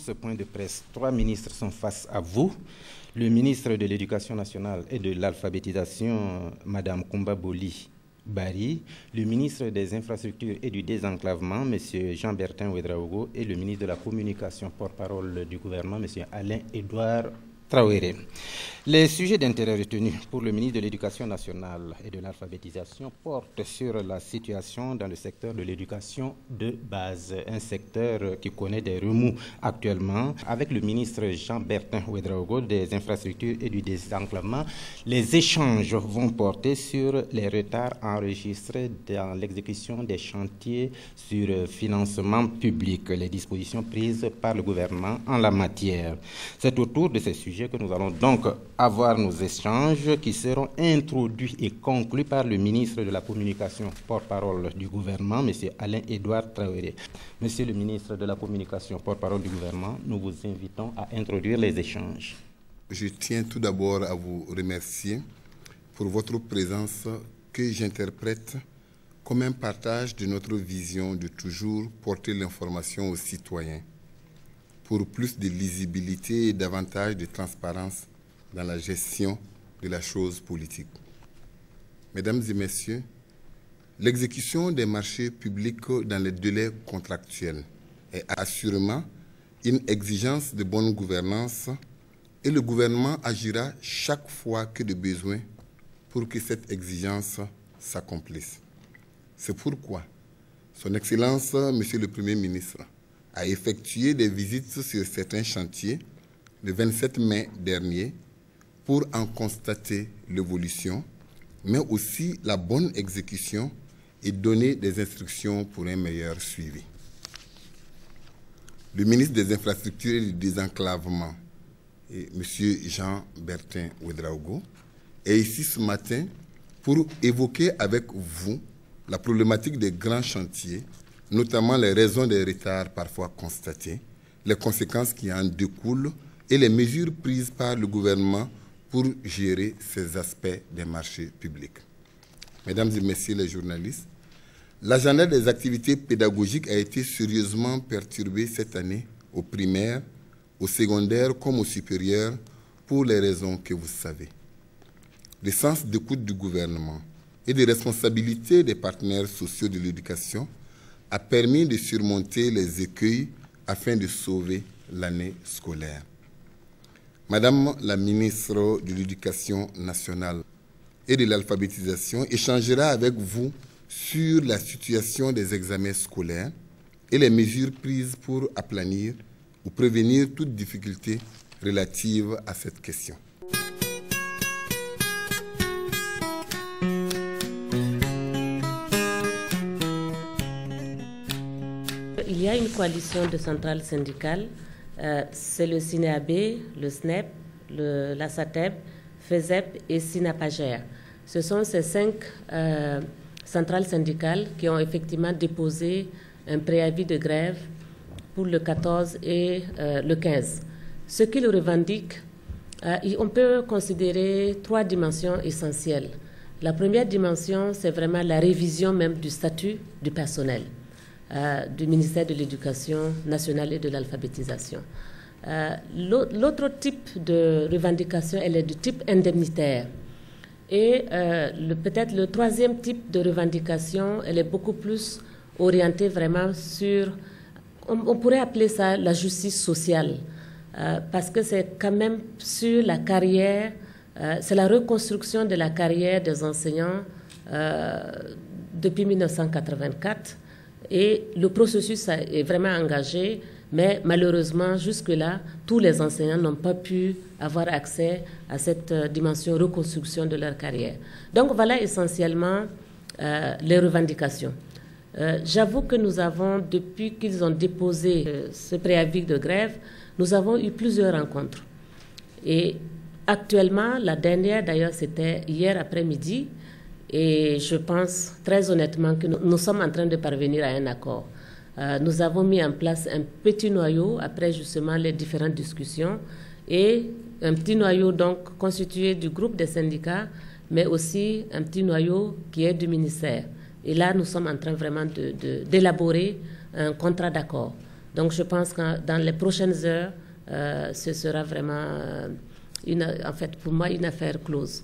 pour ce point de presse. 3 ministres sont face à vous. Le ministre de l'Éducation nationale et de l'alphabétisation, Mme Koumba Boli Bari, le ministre des Infrastructures et du Désenclavement, M. Jean-Bertin Ouedraogo, et le ministre de la Communication, porte-parole du gouvernement, M. Alain-Édouard Traoré. Les sujets d'intérêt retenus pour le ministre de l'Éducation nationale et de l'alphabétisation portent sur la situation dans le secteur de l'éducation de base, un secteur qui connaît des remous actuellement. Avec le ministre Jean-Bertin Ouedraogo des Infrastructures et du Désenclavement, les échanges vont porter sur les retards enregistrés dans l'exécution des chantiers sur financement public, les dispositions prises par le gouvernement en la matière. C'est autour de ces sujets que nous allons donc avoir nos échanges qui seront introduits et conclus par le ministre de la Communication, porte-parole du gouvernement, M. Alain-Édouard Traoré. Monsieur le ministre de la Communication, porte-parole du gouvernement, nous vous invitons à introduire les échanges. Je tiens tout d'abord à vous remercier pour votre présence que j'interprète comme un partage de notre vision de toujours porter l'information aux citoyens pour plus de lisibilité et davantage de transparence dans la gestion de la chose politique. Mesdames et messieurs, l'exécution des marchés publics dans les délais contractuels est assurément une exigence de bonne gouvernance et le gouvernement agira chaque fois que de besoin pour que cette exigence s'accomplisse. C'est pourquoi Son Excellence, Monsieur le Premier ministre, a effectué des visites sur certains chantiers le 27 mai dernier pour en constater l'évolution, mais aussi la bonne exécution et donner des instructions pour un meilleur suivi. Le ministre des Infrastructures et du Désenclavement, M. Jean-Bertin Ouedraogo, est ici ce matin pour évoquer avec vous la problématique des grands chantiers, notamment les raisons des retards parfois constatés, les conséquences qui en découlent et les mesures prises par le gouvernement pour gérer ces aspects des marchés publics. Mesdames et messieurs les journalistes, l'agenda des activités pédagogiques a été sérieusement perturbé cette année au primaire, au secondaire comme au supérieur pour les raisons que vous savez. Le sens d'écoute du gouvernement et des responsabilités des partenaires sociaux de l'éducation a permis de surmonter les écueils afin de sauver l'année scolaire. Madame la ministre de l'Éducation nationale et de l'alphabétisation échangera avec vous sur la situation des examens scolaires et les mesures prises pour aplanir ou prévenir toute difficulté relative à cette question. Il y a une coalition de centrales syndicales, c'est le SINEAB, le SNEP, la SATEB, FESEP et SINAPAGER. Ce sont ces 5 centrales syndicales qui ont effectivement déposé un préavis de grève pour le 14 et le 15. Ce qu'ils revendiquent, on peut considérer 3 dimensions essentielles. La première dimension, c'est vraiment la révision même du statut du personnel du ministère de l'Éducation nationale et de l'alphabétisation. L'autre type de revendication, elle est du type indemnitaire. Et peut-être le 3e type de revendication, elle est beaucoup plus orientée vraiment sur, on pourrait appeler ça la justice sociale, parce que c'est quand même sur la carrière, c'est la reconstruction de la carrière des enseignants depuis 1984. Et le processus est vraiment engagé, mais malheureusement, jusque-là, tous les enseignants n'ont pas pu avoir accès à cette dimension reconstruction de leur carrière. Donc voilà essentiellement les revendications. J'avoue que nous avons, depuis qu'ils ont déposé ce préavis de grève, nous avons eu plusieurs rencontres. Et actuellement, la dernière d'ailleurs, c'était hier après-midi, et je pense très honnêtement que nous sommes en train de parvenir à un accord. Nous avons mis en place un petit noyau après justement les différentes discussions et un petit noyau donc constitué du groupe des syndicats, mais aussi un petit noyau qui est du ministère. Et là, nous sommes en train vraiment d'élaborer un contrat d'accord. Donc je pense que dans les prochaines heures, ce sera vraiment, en fait, pour moi, une affaire close,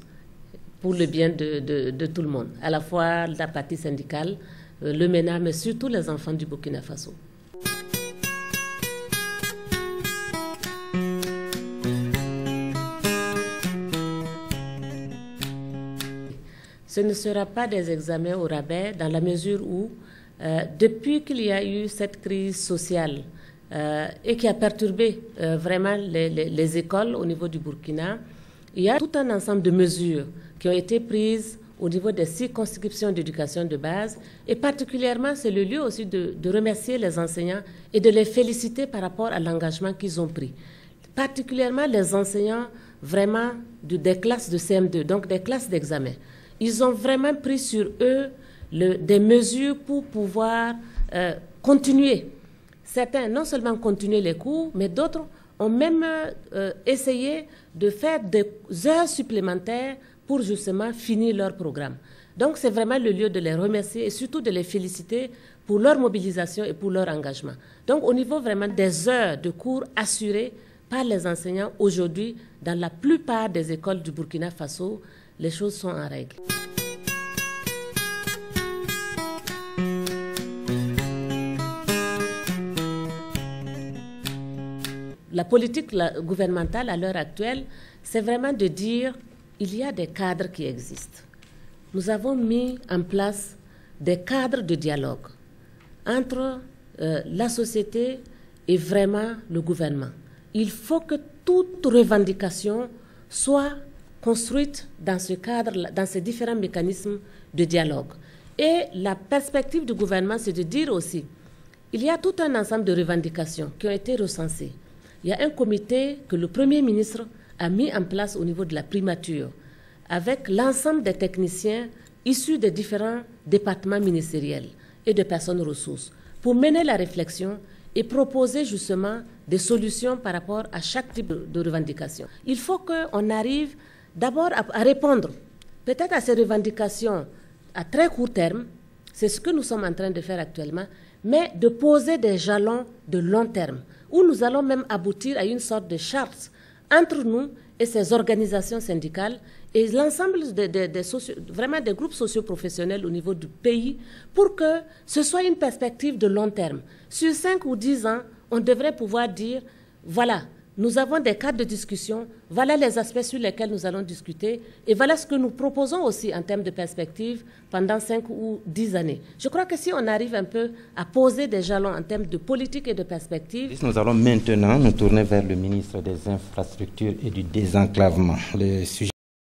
pour le bien de tout le monde, à la fois la partie syndicale, le MENA, mais surtout les enfants du Burkina Faso. Ce ne sera pas des examens au rabais dans la mesure où, depuis qu'il y a eu cette crise sociale et qui a perturbé vraiment les écoles au niveau du Burkina, il y a tout un ensemble de mesures qui ont été prises au niveau des circonscriptions d'éducation de base, et particulièrement c'est le lieu aussi de remercier les enseignants et de les féliciter par rapport à l'engagement qu'ils ont pris. Particulièrement les enseignants vraiment des classes de CM2, donc des classes d'examen. Ils ont vraiment pris sur eux des mesures pour pouvoir continuer. Certains, non seulement continuer les cours, mais d'autres ont même essayé de faire des heures supplémentaires pour justement finir leur programme. Donc c'est vraiment le lieu de les remercier et surtout de les féliciter pour leur mobilisation et pour leur engagement. Donc au niveau vraiment des heures de cours assurées par les enseignants aujourd'hui, dans la plupart des écoles du Burkina Faso, les choses sont en règle. La politique gouvernementale à l'heure actuelle, c'est vraiment de dire qu'il y a des cadres qui existent. Nous avons mis en place des cadres de dialogue entre la société et vraiment le gouvernement. Il faut que toute revendication soit construite dans ce cadre, dans ces différents mécanismes de dialogue. Et la perspective du gouvernement, c'est de dire aussi, il y a tout un ensemble de revendications qui ont été recensées. Il y a un comité que le Premier ministre a mis en place au niveau de la primature, avec l'ensemble des techniciens issus des différents départements ministériels et de personnes ressources, pour mener la réflexion et proposer justement des solutions par rapport à chaque type de revendication. Il faut qu'on arrive d'abord à répondre peut-être à ces revendications à très court terme, c'est ce que nous sommes en train de faire actuellement, mais de poser des jalons de long terme, où nous allons même aboutir à une sorte de charte entre nous et ces organisations syndicales et l'ensemble vraiment des groupes socio-professionnels au niveau du pays pour que ce soit une perspective de long terme. Sur 5 ou 10 ans, on devrait pouvoir dire, voilà, nous avons des cadres de discussion, voilà les aspects sur lesquels nous allons discuter et voilà ce que nous proposons aussi en termes de perspective pendant 5 ou 10 années. Je crois que si on arrive un peu à poser des jalons en termes de politique et de perspective... Nous allons maintenant nous tourner vers le ministre des Infrastructures et du Désenclavement. Le sujet